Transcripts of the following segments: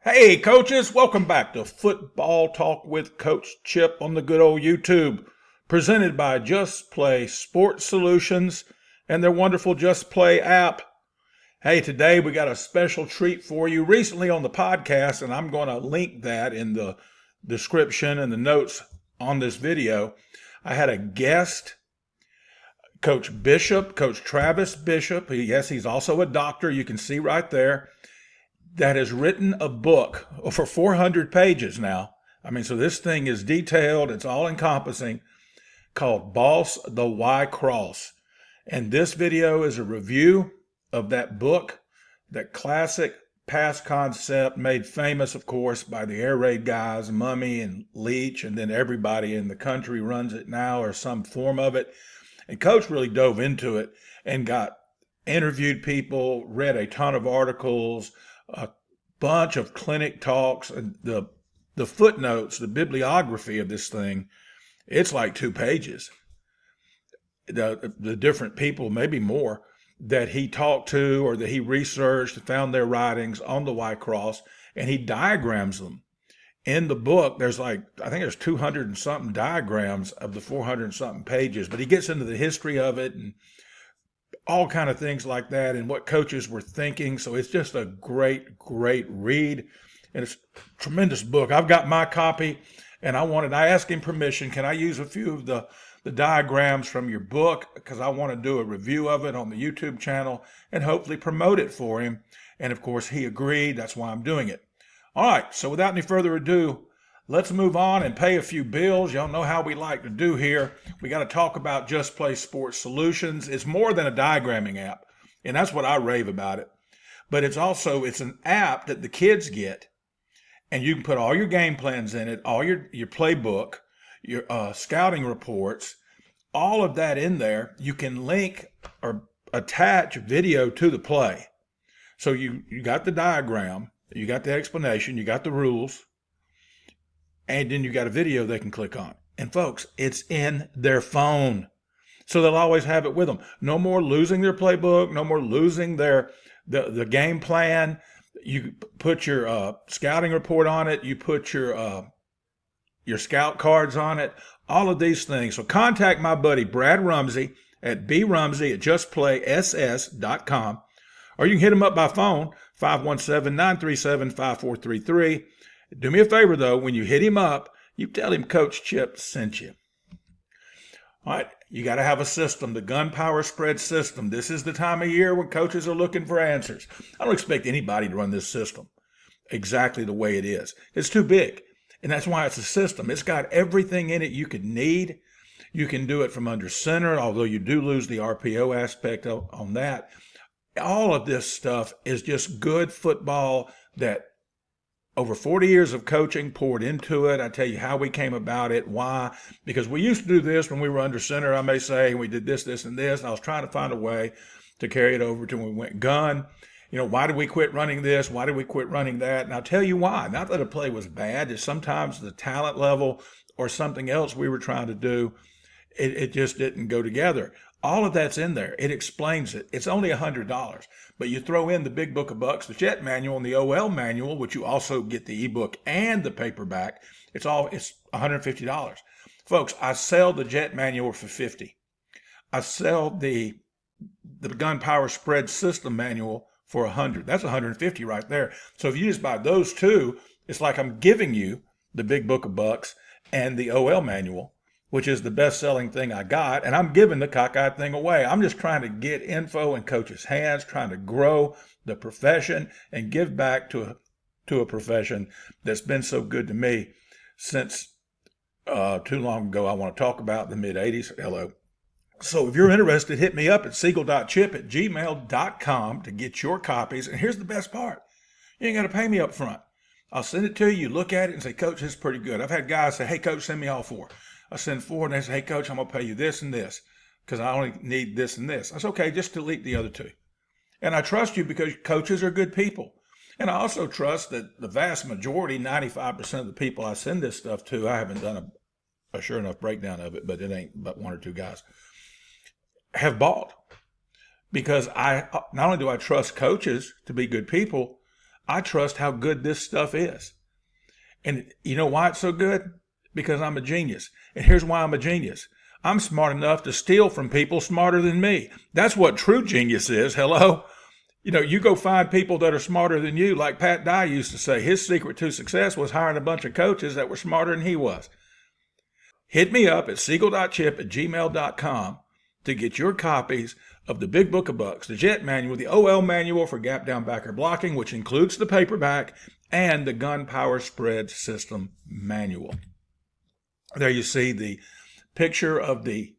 Hey, coaches, welcome back to Football Talk with Coach Chip on the good old YouTube, presented by JustPlay Sports Solutions and their wonderful JustPlay app. Hey, today we got a special treat for you recently on the podcast, and I'm going to link that in the description and the notes on this video. I had a guest, Coach Travis Bishop. Yes, he's also a doctor. You can see right there. That has written a book over 400 pages now. So this thing is detailed, it's all encompassing, called Boss the Why Cross. And this video is a review of that book, that classic past concept made famous, of course, by the air raid guys, Mummy and Leach, and then everybody in the country runs it now or some form of it. And Coach really dove into it and interviewed people, read a ton of articles, a bunch of clinic talks, and the footnotes, the bibliography of this thing, it's like 2 pages. The different people, maybe more, that he talked to or that he researched, found their writings on the Y Cross, and he diagrams them. In the book, I think there's 200 and something diagrams of the 400 and something pages, but he gets into the history of it and all kind of things like that and what coaches were thinking. So it's just a great read, and it's a tremendous book. I've got my copy, and I asked him permission. Can I use a few of the diagrams from your book? Because I want to do a review of it on the YouTube channel and hopefully promote it for him. And of course, he agreed. That's why I'm doing it. All right, so without any further ado, let's move on and pay a few bills. Y'all know how we like to do here. We got to talk about JustPlay Sports Solutions. It's more than a diagramming app, and that's what I rave about it. But it's an app that the kids get, and you can put all your game plans in it, all your playbook, your scouting reports, all of that in there. You can link or attach video to the play. So you got the diagram, you got the explanation, you got the rules, and then you got a video they can click on. And folks, it's in their phone. So they'll always have it with them. No more losing their playbook, no more losing the game plan. You put your scouting report on it, you put your scout cards on it, all of these things. So contact my buddy Brad Rumsey at brumsey@justplayss.com, or you can hit him up by phone, 517-937-5433. Do me a favor, though, when you hit him up, you tell him Coach Chip sent you. All right, you got to have a system, the gunpowder spread system. This is the time of year when coaches are looking for answers. I don't expect anybody to run this system exactly the way it is. It's too big, and that's why it's a system. It's got everything in it you could need. You can do it from under center, although you do lose the RPO aspect on that. All of this stuff is just good football that over 40 years of coaching poured into it. I tell you how we came about it, why. Because we used to do this when we were under center, I may say, and we did this, and this. And I was trying to find a way to carry it over to when we went gun. Why did we quit running this? Why did we quit running that? And I'll tell you why. Not that a play was bad. It's sometimes the talent level or something else we were trying to do, it just didn't go together. All of that's in there. It explains it. It's only $100. But you throw in the Big Book of Bucks, the Jet Manual, and the OL Manual, which you also get the ebook and the paperback. It's $150. Folks, I sell the Jet Manual for $50. I sell the Gunpowder Spread System Manual for $100. That's $150 right there. So if you just buy those two, it's like I'm giving you the Big Book of Bucks and the OL Manual, which is the best-selling thing I got, and I'm giving the cockeyed thing away. I'm just trying to get info in coaches' hands, trying to grow the profession and give back to a profession that's been so good to me since too long ago. I want to talk about the mid-'80s. Hello. So if you're interested, hit me up at siegel.chip@gmail.com to get your copies. And here's the best part. You ain't got to pay me up front. I'll send it to you, look at it, and say, Coach, this is pretty good. I've had guys say, hey, Coach, send me all 4. I send 4, and they say, hey, Coach, I'm going to pay you this and this because I only need this and this. I said, okay, just delete the other 2. And I trust you because coaches are good people. And I also trust that the vast majority, 95% of the people I send this stuff to, I haven't done a sure enough breakdown of it, but it ain't but 1 or 2 guys, have bought. Because not only do I trust coaches to be good people, I trust how good this stuff is. And you know why it's so good? Because I'm a genius. And here's why I'm a genius. I'm smart enough to steal from people smarter than me. That's what true genius is. Hello? You go find people that are smarter than you. Like Pat Dye used to say, his secret to success was hiring a bunch of coaches that were smarter than he was. Hit me up at siegel.chip@gmail.com to get your copies of the Big Book of Bucks, the Jet Manual, the OL Manual for gap down backer blocking, which includes the paperback, and the Gun Power Spread System Manual. There you see the picture of the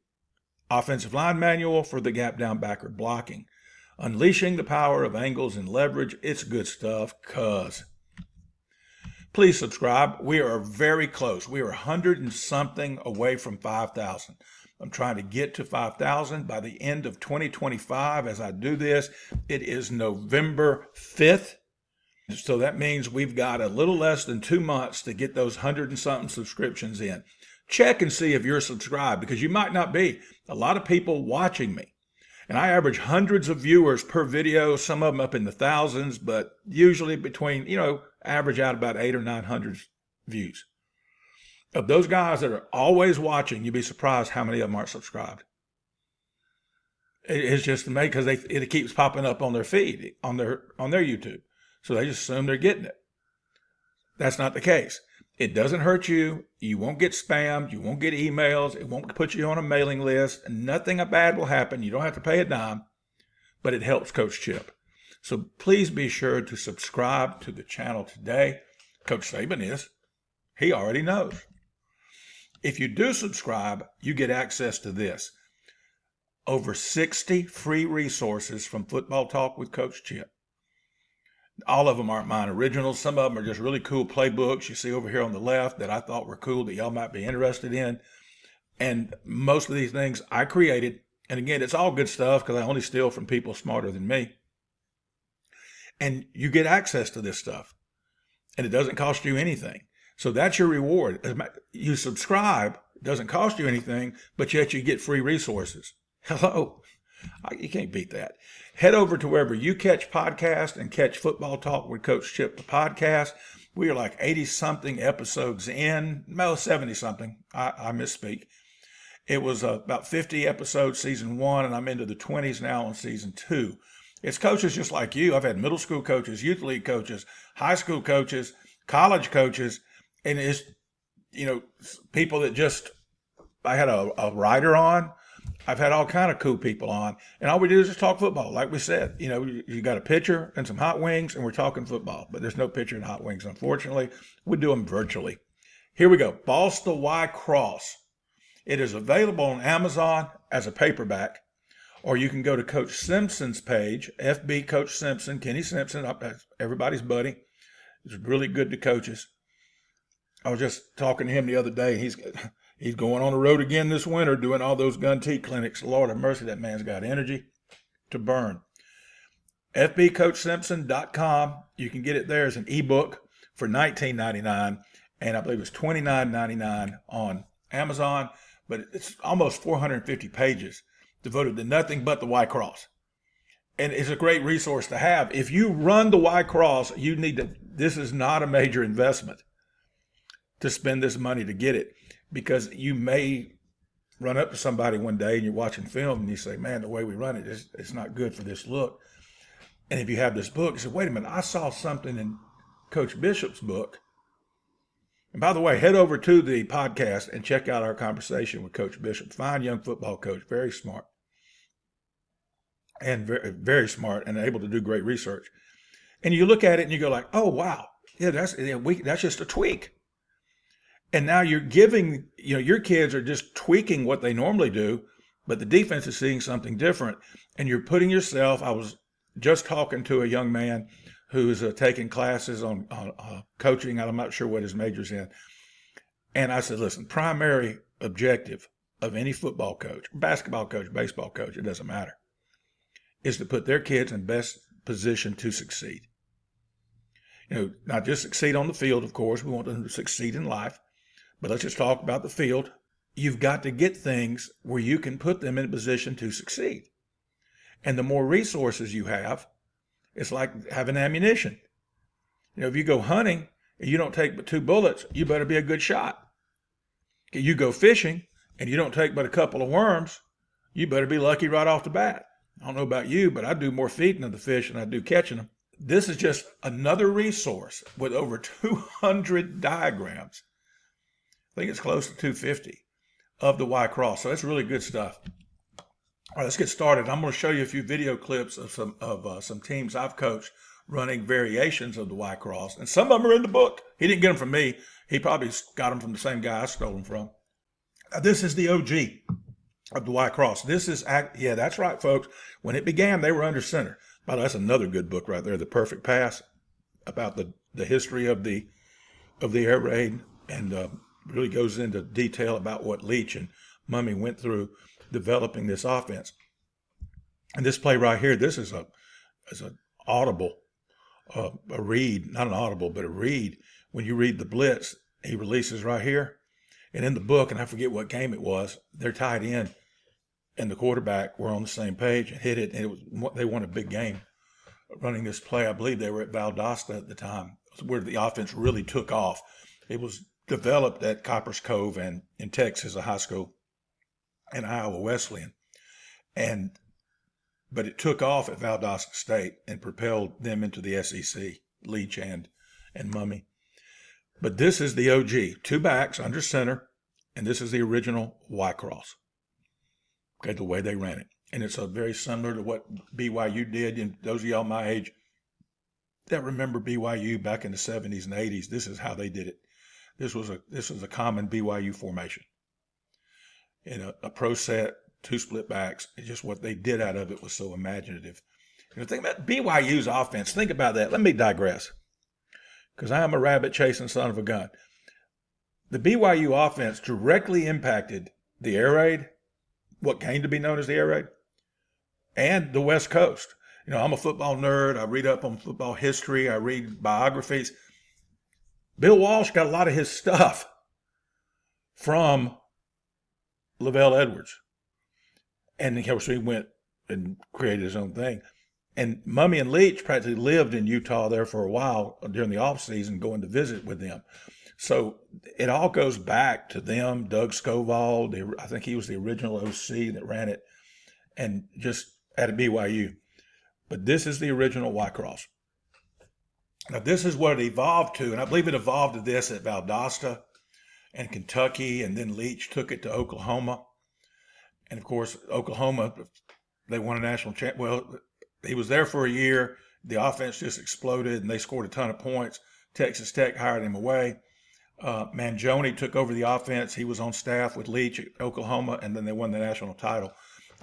offensive line manual for the gap down backer blocking. Unleashing the power of angles and leverage. It's good stuff, cuz. Please subscribe. We are very close. We are 100 and something away from 5,000. I'm trying to get to 5,000 by the end of 2025. As I do this, it is November 5th. So that means we've got a little less than 2 months to get those 100 and something subscriptions in. Check and see if you're subscribed, because you might not be. A lot of people watching me. And I average hundreds of viewers per video, some of them up in the thousands, but usually between, average out about 800 or 900 views. Of those guys that are always watching, you'd be surprised how many of them aren't subscribed. It's just amazing because it keeps popping up on their feed, on their YouTube. So they just assume they're getting it. That's not the case. It doesn't hurt you. You won't get spammed. You won't get emails. It won't put you on a mailing list. Nothing bad will happen. You don't have to pay a dime, but it helps Coach Chip. So please be sure to subscribe to the channel today. Coach Saban is. He already knows. If you do subscribe, you get access to this. Over 60 free resources from Football Talk with Coach Chip. All of them aren't mine originals. Some of them are just really cool playbooks you see over here on the left that I thought were cool that y'all might be interested in. And most of these things I created. And again, it's all good stuff because I only steal from people smarter than me. And you get access to this stuff. And it doesn't cost you anything. So that's your reward. You subscribe, it doesn't cost you anything, but yet you get free resources. Hello. You can't beat that. Head over to wherever you catch podcasts and catch Football Talk with Coach Chip, the podcast. We are like 80-something episodes in. No, 70-something. I misspeak. It was about 50 episodes, season 1, and I'm into the 20s now on season 2. It's coaches just like you. I've had middle school coaches, youth league coaches, high school coaches, college coaches, and it's, people that just, I had a writer on. I've had all kind of cool people on, and all we do is just talk football. Like we said, you got a pitcher and some hot wings, and we're talking football. But there's no pitcher and hot wings, unfortunately. We do them virtually. Here we go. Boss the Y Cross. It is available on Amazon as a paperback, or you can go to Coach Simpson's page, FB Coach Simpson, Kenny Simpson, everybody's buddy. He's really good to coaches. I was just talking to him the other day. He's going on the road again this winter doing all those gun tea clinics. Lord have mercy, that man's got energy to burn. FBCoachSimpson.com. You can get it there as an ebook for $19.99, and I believe it's $29.99 on Amazon, but it's almost 450 pages devoted to nothing but the Y Cross. And it's a great resource to have. If you run the Y Cross, this is not a major investment to spend this money to get it. Because you may run up to somebody one day and you're watching film and you say, man, the way we run it, it's not good for this look. And if you have this book, you say, wait a minute, I saw something in Coach Bishop's book. And by the way, head over to the podcast and check out our conversation with Coach Bishop. Fine young football coach, very smart. And very, very smart and able to do great research. And you look at it and you go like, oh, wow, yeah, that's just a tweak. And now you're giving, your kids are just tweaking what they normally do, but the defense is seeing something different. And you're putting yourself, I was just talking to a young man who's taking classes on coaching. I'm not sure what his major's in. And I said, listen, primary objective of any football coach, basketball coach, baseball coach, it doesn't matter, is to put their kids in best position to succeed. Not just succeed on the field, of course. We want them to succeed in life. But let's just talk about the field. You've got to get things where you can put them in a position to succeed. And the more resources you have, it's like having ammunition. If you go hunting and you don't take but 2 bullets, you better be a good shot. You go fishing and you don't take but a couple of worms, you better be lucky right off the bat. I don't know about you, but I do more feeding of the fish than I do catching them. This is just another resource with over 200 diagrams. I think it's close to 250 of the Y cross. So that's really good stuff. All right, let's get started. I'm going to show you a few video clips of some teams I've coached running variations of the Y cross, and some of them are in the book. He didn't get them from me. He probably got them from the same guy I stole them from. This is the OG of the Y cross. This is, yeah, that's right, folks. When it began, they were under center. By the way, that's another good book right there, The Perfect Pass, about the history of the air raid, and really goes into detail about what Leach and Mummy went through developing this offense. And this play right here, this is an audible, a read, not an audible, but a read. When you read the blitz, he releases right here. And in the book, and I forget what game it was, they're tied in, and the quarterback were on the same page and hit it. And they won a big game running this play. I believe they were at Valdosta at the time, where the offense really took off. It was developed at Coppers Cove and in Texas, a high school, and Iowa Wesleyan. But it took off at Valdosta State and propelled them into the SEC, Leach and Mummy. But this is the OG, 2 backs under center, and this is the original Y cross. Okay, the way they ran it. And it's very similar to what BYU did. And those of y'all my age that remember BYU back in the 70s and 80s, this is how they did it. This was a common BYU formation. In a pro set, 2 split backs, and just what they did out of it was so imaginative. Think about BYU's offense. Think about that. Let me digress, because I am a rabbit-chasing son of a gun. The BYU offense directly impacted the air raid, what came to be known as the air raid, and the West Coast. I'm a football nerd. I read up on football history. I read biographies. Bill Walsh got a lot of his stuff from Lavelle Edwards. And of course, he went and created his own thing. And Mummy and Leach practically lived in Utah there for a while during the off season, going to visit with them. So it all goes back to them. Doug Stovall, I think he was the original OC that ran it, and just at a BYU. But this is the original Y cross. Now this is what it evolved to, and I believe it evolved to this at Valdosta and Kentucky, and then Leach took it to Oklahoma. And of course, Oklahoma, they won a national championship. Well, he was there for a year. The offense just exploded, and they scored a ton of points. Texas Tech hired him away. Mangione took over the offense. He was on staff with Leach at Oklahoma, and then they won the national title.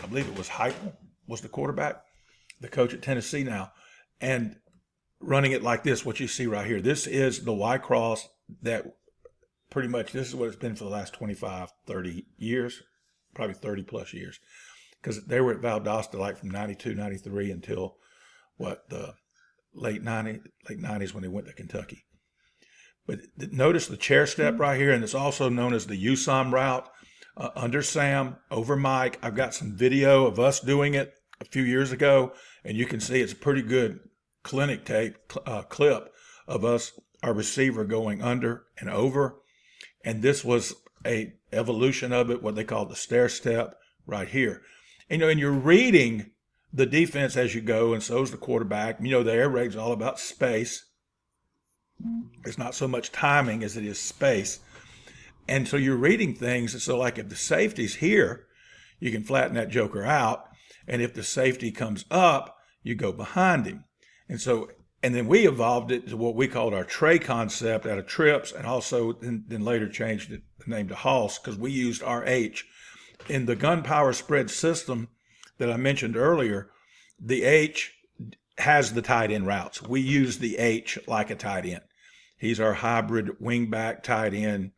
I believe it was Heupel was the quarterback, the coach at Tennessee now. And running it like this, what you see right here, this is the Y cross that pretty much, this is what it's been for the last 25, 30 years, probably 30 plus years. Because they were at Valdosta like from 92, 93 until the late 90s when they went to Kentucky. But notice the chair step right here, and it's also known as the USOM route, under Sam, over Mike. I've got some video of us doing it a few years ago, and you can see it's a pretty good clinic tape clip of us, our receiver going under and over. And this was a evolution of it, what they call the stair step right here. And you're reading the defense as you go, and so is the quarterback. The air raid's all about space. It's not so much timing as it is space. And so you're reading things. So like if the safety's here, you can flatten that joker out. And if the safety comes up, you go behind him. And then we evolved it to what we called our tray concept out of trips, and also then later changed the name to Hoss, because we used RH. In the gun power spread system that I mentioned earlier, the H has the tight end routes. We use the H like a tight end. He's our hybrid wingback, tight end,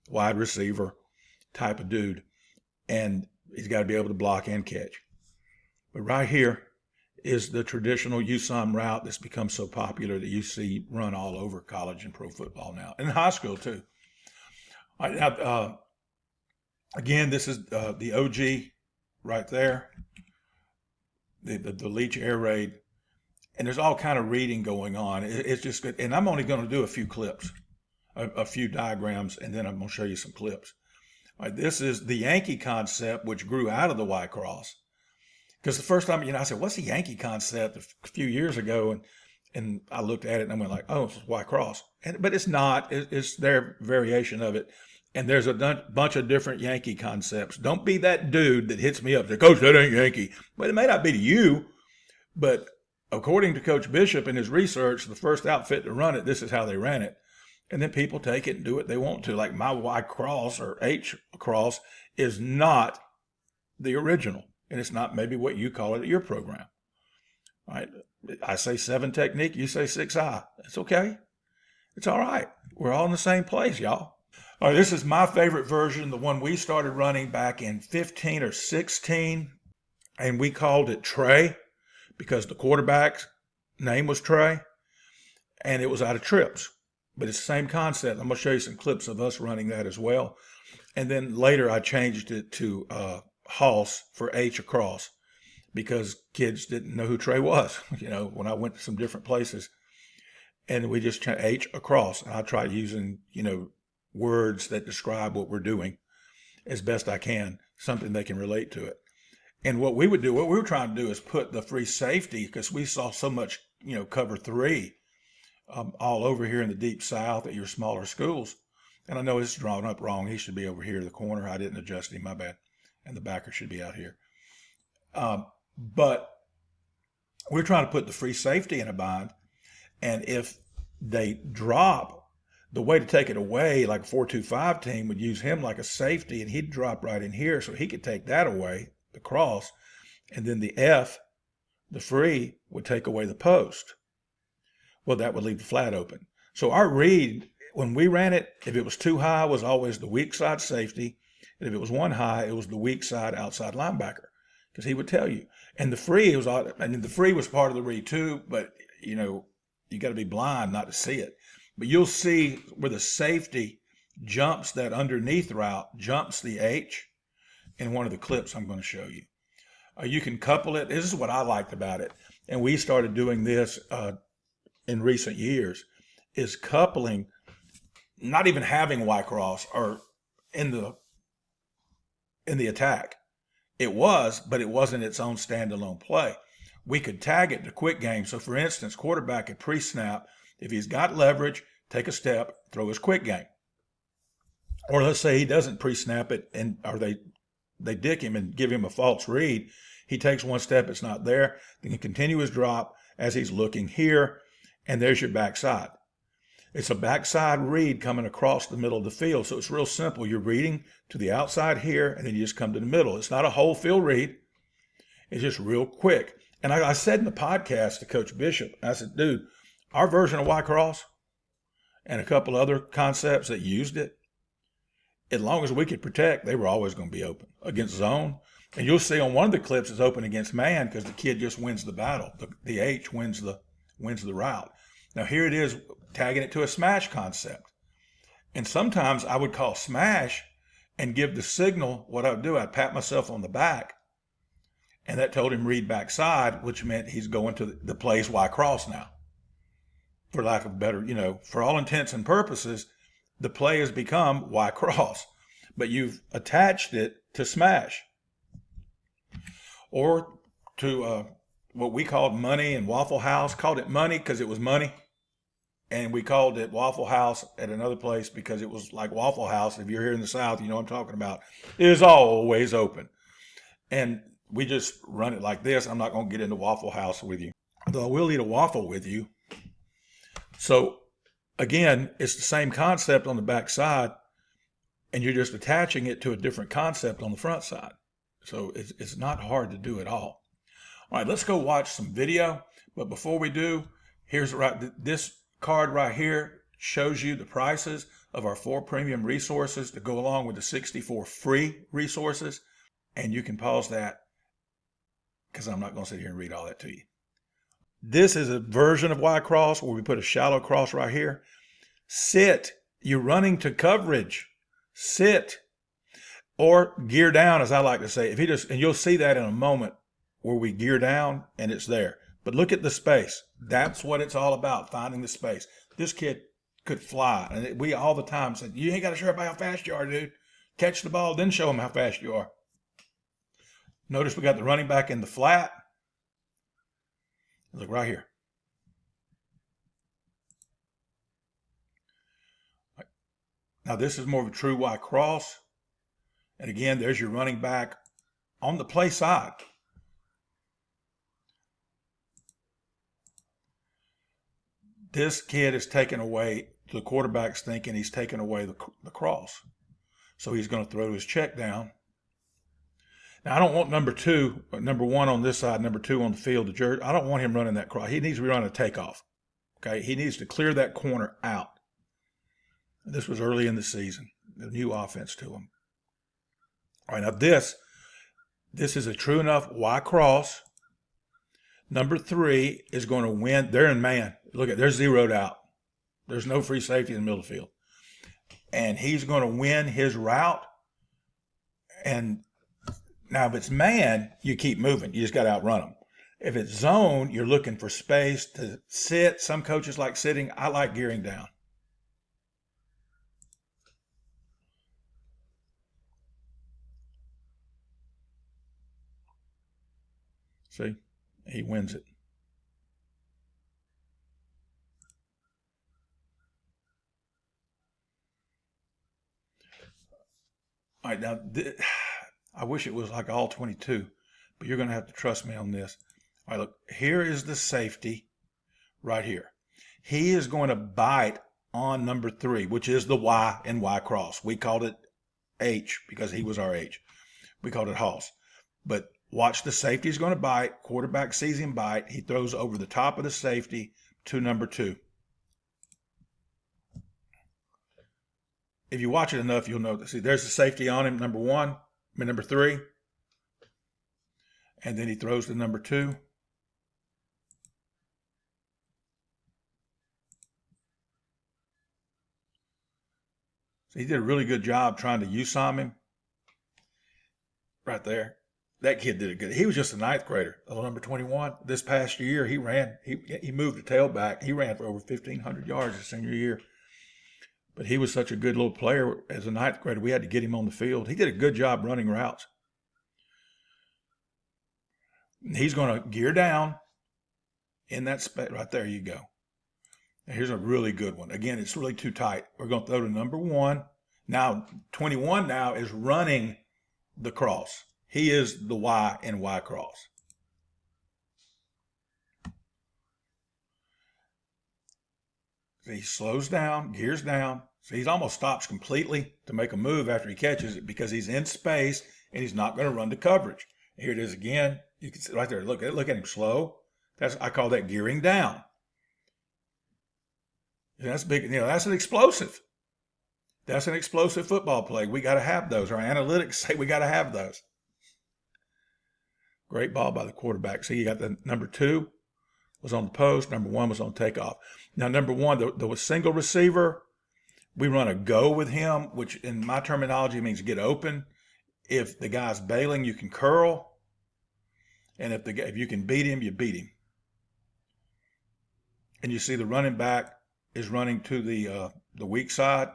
wide receiver type of dude. And he's got to be able to block and catch. But right here is the traditional USOM route that's become so popular that you see run all over college and pro football now, and high school too. All right, now, again, this is the OG right there, the Leach air raid. and there's all kind of reading going on. It's just good. And I'm only going to do a few clips, a few diagrams, and then I'm going to show you some clips. All right, this is the Yankee concept, which grew out of the Y cross. Because the first time, I said, what's the Yankee concept a few years ago? And I looked at it and I went like, oh, it's Y cross. But it's not. It's their variation of it. And there's a bunch of different Yankee concepts. Don't be that dude that hits me up. Say, Coach, that ain't Yankee. But it may not be to you. But according to Coach Bishop in his research, the first outfit to run it, this is how they ran it. And then people take it and do what they want to. Like my Y cross or H cross is not the original. And it's not maybe what you call it at your program. All right. I say 7 technique, you say 6I. It's okay. It's all right. We're all in the same place, y'all. All right, this is my favorite version, the one we started running back in 15 or 16. And we called it Trey because the quarterback's name was Trey. And it was out of trips. But it's the same concept. I'm going to show you some clips of us running that as well. And then later I changed it to Hoss for H across because kids didn't know who Trey was, when I went to some different places. And we just changed H across. And I try using, words that describe what we're doing as best I can, something they can relate to it. And what we were trying to do is put the free safety, because we saw so much, cover 3 all over here in the deep South at your smaller schools. And I know it's drawn up wrong. He should be over here in the corner. I didn't adjust him, my bad. And the backer should be out here. But we're trying to put the free safety in a bind. And if they drop, the way to take it away, like a 4-2-5 team would use him like a safety, and he'd drop right in here so he could take that away, the cross. And then the F, the free, would take away the post. Well, that would leave the flat open. So our read, when we ran it, if it was too high, was always the weak side safety. And if it was 1 high, it was the weak side outside linebacker, because he would tell you. And the free the free was part of the read too, but you got to be blind not to see it. But you'll see where the safety jumps that underneath route, jumps the H in one of the clips I'm going to show you. You can couple it. This is what I liked about it. And we started doing this in recent years, is coupling, not even having Y cross or in the attack. It was, but it wasn't its own standalone play. We could tag it to quick game. So for instance, quarterback could pre-snap. If he's got leverage, take a step, throw his quick game. Or let's say he doesn't pre-snap it or they dick him and give him a false read. He takes 1 step, it's not there. Then he continue his drop as he's looking here, and there's your backside. It's a backside read coming across the middle of the field. So it's real simple. You're reading to the outside here, and then you just come to the middle. It's not a whole field read. It's just real quick. And I said in the podcast to Coach Bishop, I said, dude, our version of Y cross and a couple other concepts that used it, as long as we could protect, they were always going to be open against zone. And you'll see on one of the clips it's open against man because the kid just wins the battle. The H wins the route. Now here it is tagging it to a smash concept. And sometimes I would call smash and give the signal. What I would do, I'd pat myself on the back, and that told him read backside, which meant he's going to the plays Y cross now. For lack of better, for all intents and purposes, the play has become Y cross, but you've attached it to smash or to what we called money and Waffle House. Called it money because it was money. And we called it Waffle House at another place because it was like Waffle House. If you're here in the South, you know what I'm talking about. It is always open. And we just run it like this. I'm not going to get into Waffle House with you, though I will eat a waffle with you. So again, it's the same concept on the back side, and you're just attaching it to a different concept on the front side. So it's not hard to do at all. All right, let's go watch some video. But before we do, here's this card right here shows you the prices of our 4 premium resources to go along with the 64 free resources. And you can pause that because I'm not going to sit here and read all that to you. This is a version of Y cross where we put a shallow cross right here. Sit. You're running to coverage. Sit. Or gear down, as I like to say. And you'll see that in a moment where we gear down and it's there. But look at the space. That's what it's all about, finding the space. This kid could fly. And we all the time said, you ain't got to show everybody how fast you are, dude. Catch the ball, then show them how fast you are. Notice we got the running back in the flat. Look right here. Now this is more of a true Y cross. And again, there's your running back on the play side. This kid is taking away, the quarterback's thinking he's taking away the cross. So he's going to throw his check down. Now, I don't want number one on this side, number two on the field, the jersey. I don't want him running that cross. He needs to be running a takeoff. Okay, he needs to clear that corner out. This was early in the season, the new offense to him. All right, now this is a true enough Y cross. Number 3 is going to win. They're in man. Look at, they're zeroed out. There's no free safety in the middle of the field. And he's going to win his route. And now if it's man, you keep moving. You just got to outrun them. If it's zone, you're looking for space to sit. Some coaches like sitting. I like gearing down. See, he wins it. All right, now I wish it was like all 22, but you're going to have to trust me on this. All right, look, here is the safety right here. He is going to bite on number 3, which is the Y in Y cross. We called it H because he was our H. We called it Hoss. But watch, the safety is going to bite. Quarterback sees him bite. He throws over the top of the safety to number 2. If you watch it enough, you'll know that. See, there's the safety on him, number 3. And then he throws to number 2. So he did a really good job trying to USOM him. Right there. That kid did it good. He was just a 9th grader, number 21. This past year, he moved the tailback. He ran for over 1,500 yards his senior year. But he was such a good little player as a 9th grader, we had to get him on the field. He did a good job running routes. He's going to gear down in that space. Right there you go. Now here's a really good one. Again, it's really too tight. We're going to throw to number 1. Now, 21 now is running the cross. He is the Y in Y cross. So he slows down, gears down. So he almost stops completely to make a move after he catches it because he's in space and he's not going to run to coverage. Here it is again. You can see right there. Look at him slow. I call that gearing down. And that's big. That's an explosive. That's an explosive football play. We got to have those. Our analytics say we got to have those. Great ball by the quarterback. See, you got the number 2 was on the post. Number 1 was on takeoff. Now, number 1, the single receiver, we run a go with him, which in my terminology means get open. If the guy's bailing, you can curl. And if you can beat him, you beat him. And you see the running back is running to the weak side.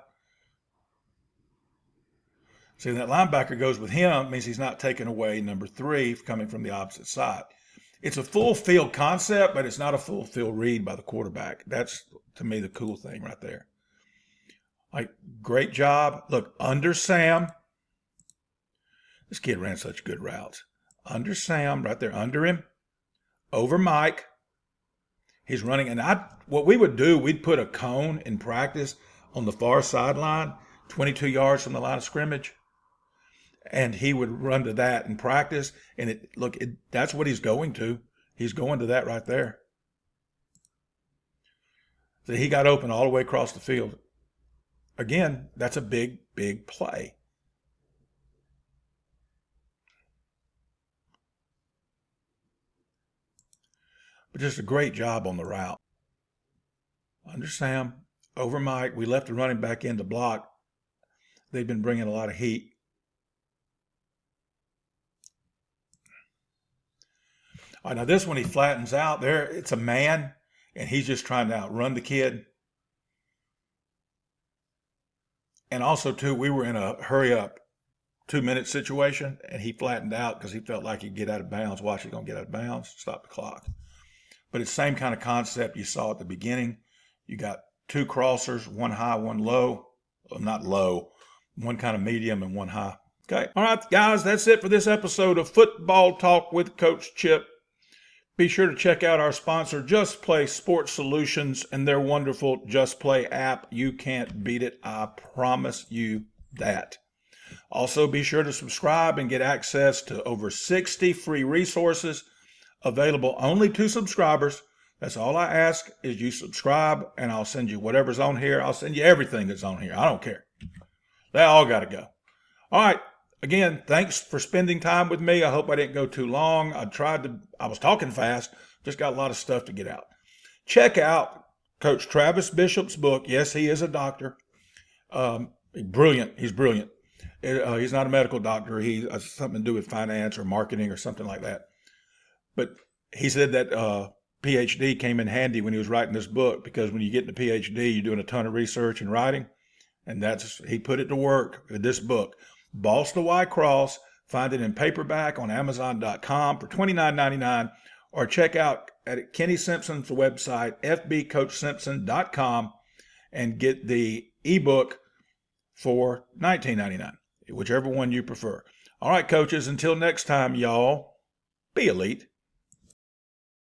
See, that linebacker goes with him, means he's not taking away number 3 coming from the opposite side. It's a full field concept, but it's not a full field read by the quarterback. That's, to me, the cool thing right there. Like, great job. Look, under Sam. This kid ran such good routes. Under Sam, right there, under him. Over Mike. He's running. And what we would do, we'd put a cone in practice on the far sideline, 22 yards from the line of scrimmage. And he would run to that in practice. And that's what he's going to. He's going to that right there. So he got open all the way across the field. Again, that's a big, big play. But just a great job on the route. Under Sam, over Mike. We left the running back in to block. They've been bringing a lot of heat. All right, now this one he flattens out there. It's a man, and he's just trying to outrun the kid. And also, too, we were in a hurry up 2-minute situation, and he flattened out because he felt like he'd get out of bounds. Watch, he's going to get out of bounds. Stop the clock. But it's the same kind of concept you saw at the beginning. You got 2 crossers, one high, one low. Well, not low, one kind of medium and one high. Okay. All right, guys, that's it for this episode of Football Talk with Coach Chip. Be sure to check out our sponsor, JustPlay Sports Solutions, and their wonderful JustPlay app. You can't beat it. I promise you that. Also, be sure to subscribe and get access to over 60 free resources available only to subscribers. That's all I ask is you subscribe, and I'll send you whatever's on here. I'll send you everything that's on here. I don't care. They all got to go. All right. Again, thanks for spending time with me. I hope I didn't go too long. I was talking fast, just got a lot of stuff to get out. Check out Coach Travis Bishop's book. Yes, he is a doctor. Brilliant. He's brilliant. He's not a medical doctor. He has something to do with finance or marketing or something like that. But he said that PhD came in handy when he was writing this book, because when you get the PhD, you're doing a ton of research and writing. And he put it to work with this book. Boss the Y Cross. Find it in paperback on Amazon.com for $29.99, or check out at Kenny Simpson's website, fbcoachsimpson.com, and get the ebook for $19.99, whichever one you prefer. All right, coaches, until next time, y'all, be elite.